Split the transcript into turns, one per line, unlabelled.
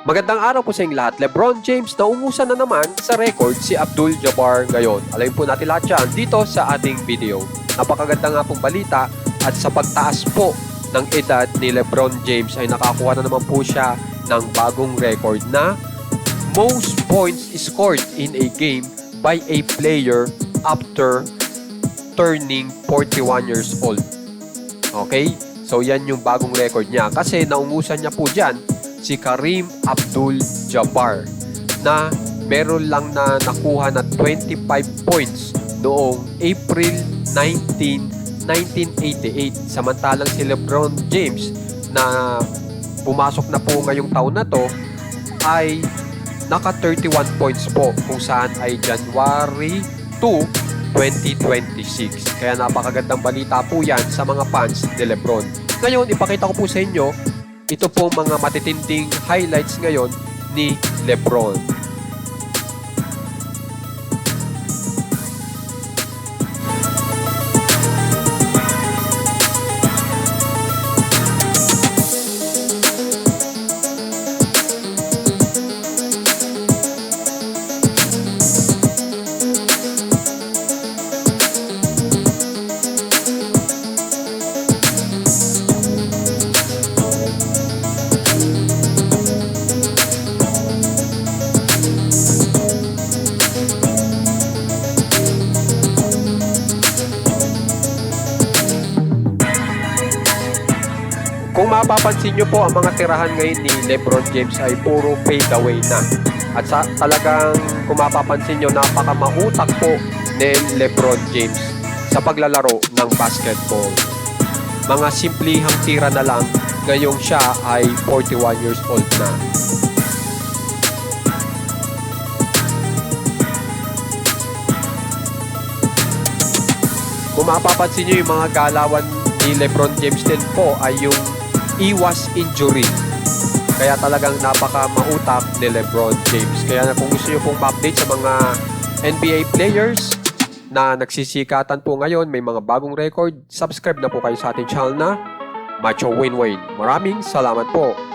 Magandang araw po sa inyong lahat. LeBron James na umusan na naman sa record si Abdul-Jabbar ngayon. Alamin po natin lahat yan dito sa ating video. Napakaganda nga pong balita at sa pagtaas po ng edad ni LeBron James ay nakakuha na naman po siya ng bagong record na most points scored in a game by a player after turning 41 years old. Okay? So yan yung bagong record niya kasi naungusan niya po dyan si Kareem Abdul-Jabbar na meron lang na nakuha na 25 points noong April 19, 1988. Samantalang si LeBron James na pumasok na po ngayong taon na to ay naka 31 points po kung saan ay January 2, 2026. Kaya napakagandang balita po yan sa mga fans ni LeBron. Ngayon, ipakita ko po sa inyo ito po mga matitinding highlights ngayon ni LeBron. Kung mapapansin nyo po, ang mga tirahan ngayon ni LeBron James ay puro fade away na. At talagang kung mapapansin nyo, napakamautak po ni LeBron James sa paglalaro ng basketball. Mga simplihang tira na lang, ngayong siya ay 41 years old na. Kung mapapansin nyo, yung mga galawan ni LeBron James din po ay yung iwas injury. Kaya talagang napaka-mautak ni LeBron James. Kaya kung gusto nyo pong ma-update sa mga NBA players na nagsisikatan po ngayon, may mga bagong record, subscribe na po kayo sa ating channel na Macho Win Win. Maraming salamat po.